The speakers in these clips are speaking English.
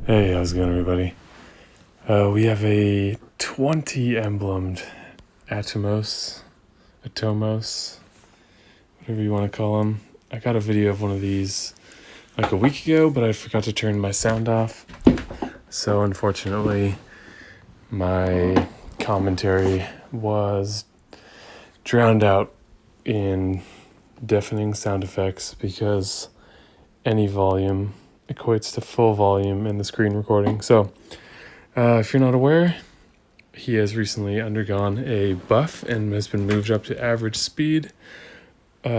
Hey, how's it going, everybody? We have a 20 emblemed Atomos, whatever you want to call them. I got a video of one of these like a week ago, but I forgot to turn my sound off. So unfortunately, my commentary was drowned out in deafening sound effects because any volume equates to full volume in the screen recording. So if you're not aware, he has recently undergone a buff and has been moved up to average speed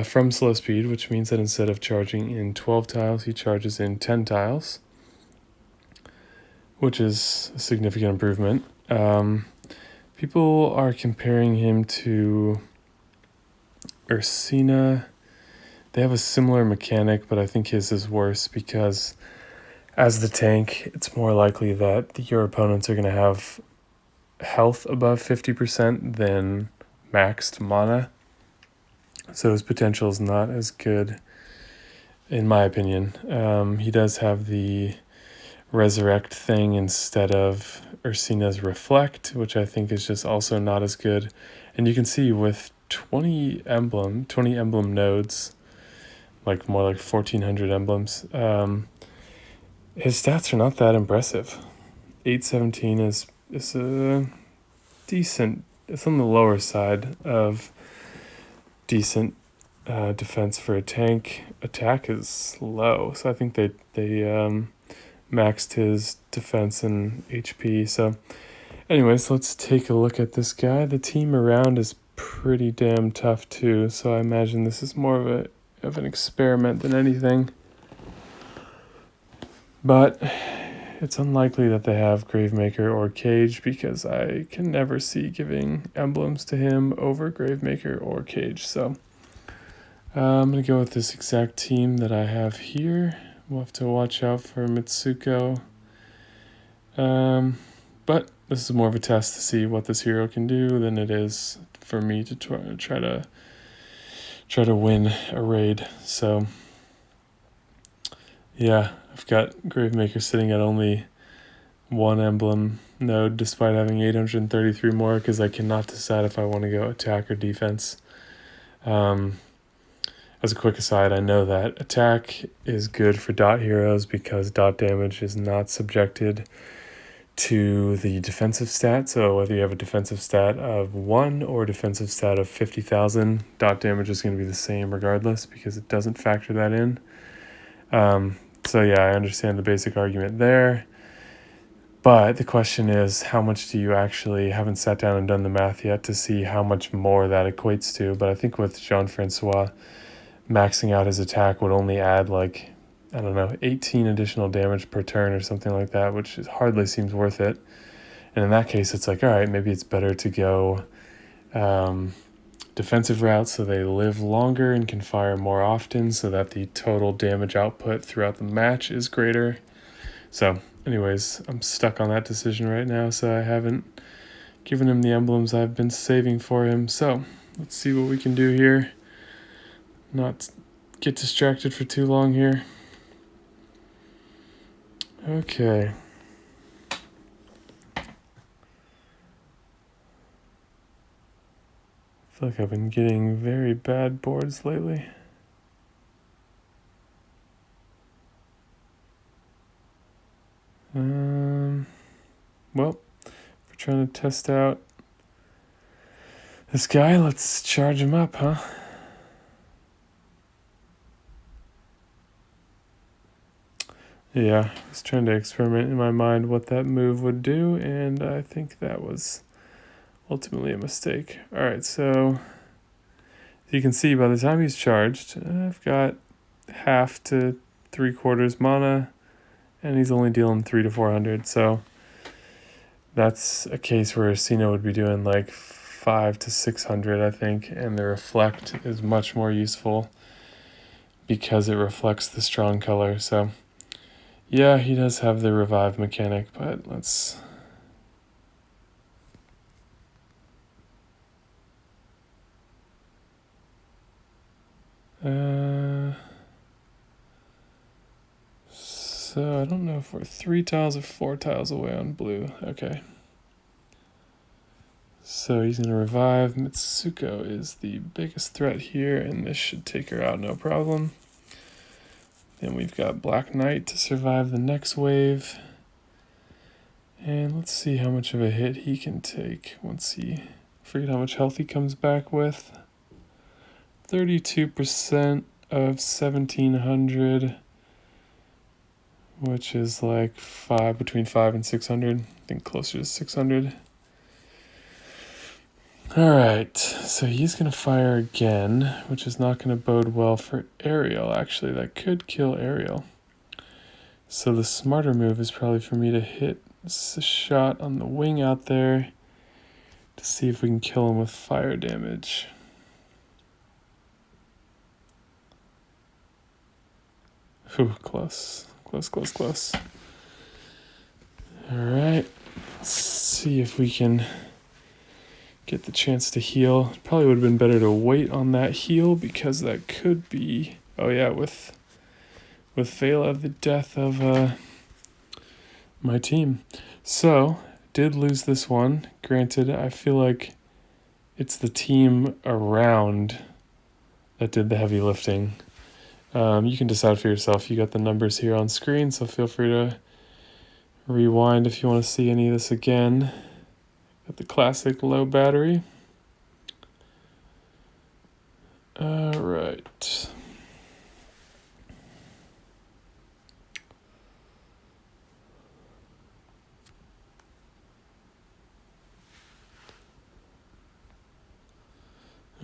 from slow speed, which means that instead of charging in 12 tiles, he charges in 10 tiles, which is a significant improvement. People are comparing him to Ursena. They have a similar mechanic, but I think his is worse because as the tank, it's more likely that your opponents are going to have health above 50% than maxed mana. So his potential is not as good, in my opinion. He does have the resurrect thing instead of Ursena's reflect, which I think is just also not as good. And you can see with 20 emblem nodes, like more like 1400 emblems, his stats are not that impressive. 817 is a decent, it's on the lower side of decent defense for a tank. Attack is low, so I think they maxed his defense and HP. So anyways, let's take a look at this guy. The team around is pretty damn tough too, so I imagine this is more of an experiment than anything. But it's unlikely that they have Gravemaker or Cage because I can never see giving emblems to him over Gravemaker or Cage. So I'm going to go with this exact team that I have here. We'll have to watch out for Mitsuko. But this is more of a test to see what this hero can do than it is for me to try to win a raid. So yeah, I've got Gravemaker sitting at only one emblem node despite having 833 more because I cannot decide if I want to go attack or defense. As a quick aside, I know that attack is good for dot heroes because dot damage is not subjected to the defensive stat. So whether you have a defensive stat of 1 or a defensive stat of 50,000, dot damage is going to be the same regardless because it doesn't factor that in. So yeah, I understand the basic argument there. But the question is, how much do you actually, haven't sat down and done the math yet to see how much more that equates to. But I think with Jean-Francois, maxing out his attack would only add 18 additional damage per turn or something like that, which hardly seems worth it. And in that case, it's like, all right, maybe it's better to go defensive routes so they live longer and can fire more often so that the total damage output throughout the match is greater. So anyways, I'm stuck on that decision right now, so I haven't given him the emblems I've been saving for him. So let's see what we can do here. Not get distracted for too long here. Okay. I feel like I've been getting very bad boards lately. Well, if we're trying to test out this guy, let's charge him up, huh? Yeah, I was trying to experiment in my mind what that move would do, and I think that was ultimately a mistake. All right, so you can see by the time he's charged, I've got half to 3/4 mana, and he's only dealing 300 to 400. So that's a case where Ursena would be doing like 500 to 600, I think, and the reflect is much more useful because it reflects the strong color. So yeah, he does have the revive mechanic, but let's... So I don't know if we're 3 tiles or 4 tiles away on blue. Okay. So he's going to revive. Mitsuko is the biggest threat here, and this should take her out no problem. Then we've got Black Knight to survive the next wave. And let's see how much of a hit he can take once he... forget how much health he comes back with. 32% of 1700, which is like between 5 and 600. I think closer to 600. Alright, so he's going to fire again, which is not going to bode well for Ariel. Actually, that could kill Ariel. So the smarter move is probably for me to hit a shot on the wing out there to see if we can kill him with fire damage. Whew, close. Close. Alright, let's see if we can get the chance to heal. Probably would have been better to wait on that heal because that could be... oh yeah, with Vela, the death of my team. So, did lose this one. Granted, I feel like it's the team around that did the heavy lifting. You can decide for yourself. You got the numbers here on screen, so feel free to rewind if you want to see any of this again. Got the classic low battery. All right.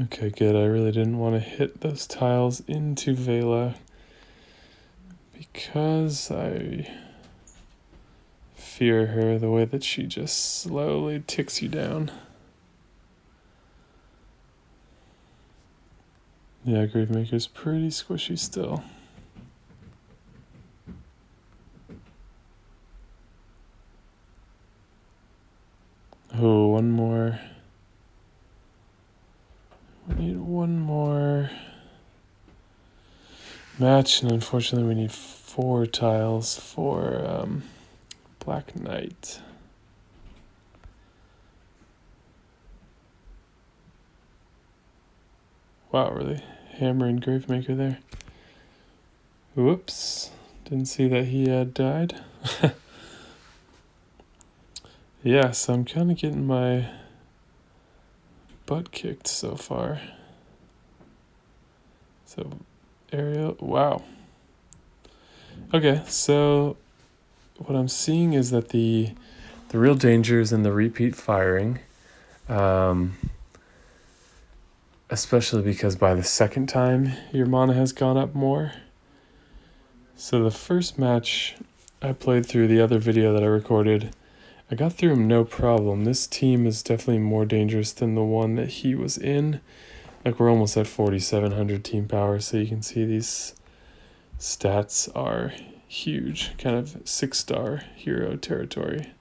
Okay, good. I really didn't want to hit those tiles into Vela because I fear her the way that she just slowly ticks you down. Yeah, Gravemaker's pretty squishy still. Oh, one more. We need one more match, and unfortunately we need 4 tiles for Black Knight. Wow, really? Hammering Gravemaker there. Whoops. Didn't see that he had died. Yeah, so I'm kind of getting my butt kicked so far. So, Ariel, wow. Okay, so what I'm seeing is that the real danger is in the repeat firing. Especially because by the second time, your mana has gone up more. So the first match I played through, the other video that I recorded, I got through him no problem. This team is definitely more dangerous than the one that he was in. Like, we're almost at 4,700 team power, so you can see these stats are huge. Kind of 6-star hero territory.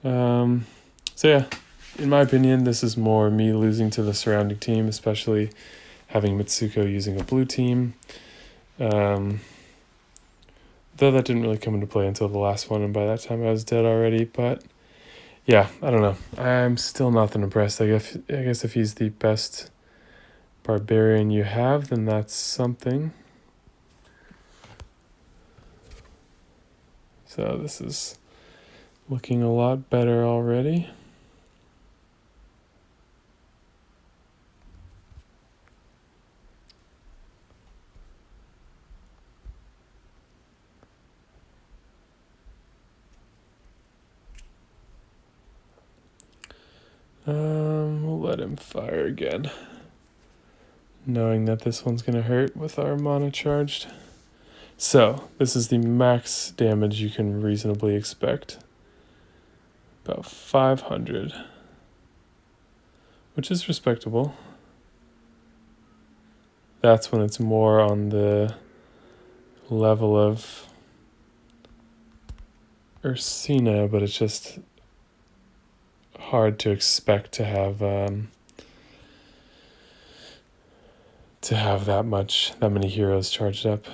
So yeah, in my opinion, this is more me losing to the surrounding team, especially having Mitsuko using a blue team. Though that didn't really come into play until the last one, and by that time I was dead already. But yeah, I don't know. I'm still not that impressed. I guess if he's the best barbarian you have, then that's something. So this is looking a lot better already. We'll let him fire again, knowing that this one's going to hurt with our mana charged. So, this is the max damage you can reasonably expect. About 500, which is respectable. That's when it's more on the level of Ursena, but it's just hard to expect to have that many heroes charged up.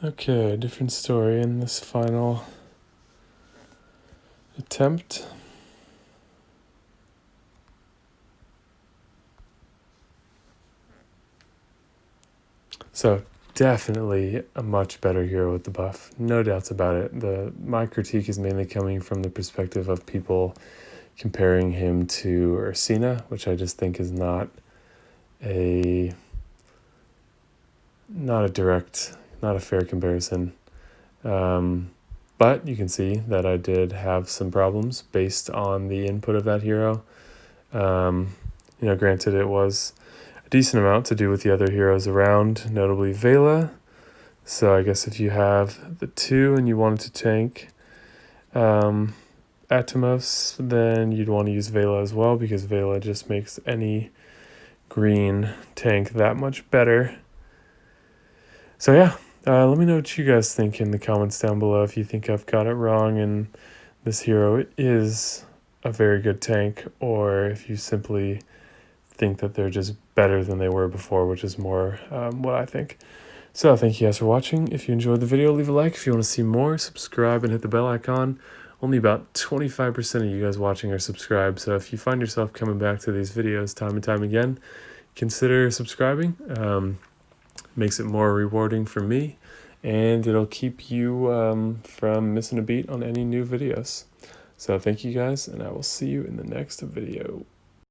Okay, different story in this final attempt. So definitely a much better hero with the buff. No doubts about it. My critique is mainly coming from the perspective of people comparing him to Ursena, which I just think is not a fair comparison. But you can see that I did have some problems based on the input of that hero. Granted, it was a decent amount to do with the other heroes around, notably Vela. So I guess if you have the 2 and you wanted to tank Atomos, then you'd want to use Vela as well, because Vela just makes any green tank that much better. So yeah, let me know what you guys think in the comments down below if you think I've got it wrong and this hero is a very good tank, or if you simply think that they're just better than they were before, which is more what I think. So thank you guys for watching. If you enjoyed the video, leave a like. If you want to see more, subscribe and hit the bell icon. Only about 25% of you guys watching are subscribed, so if you find yourself coming back to these videos time and time again, consider subscribing. Makes it more rewarding for me, and it'll keep you from missing a beat on any new videos. So thank you guys, and I will see you in the next video.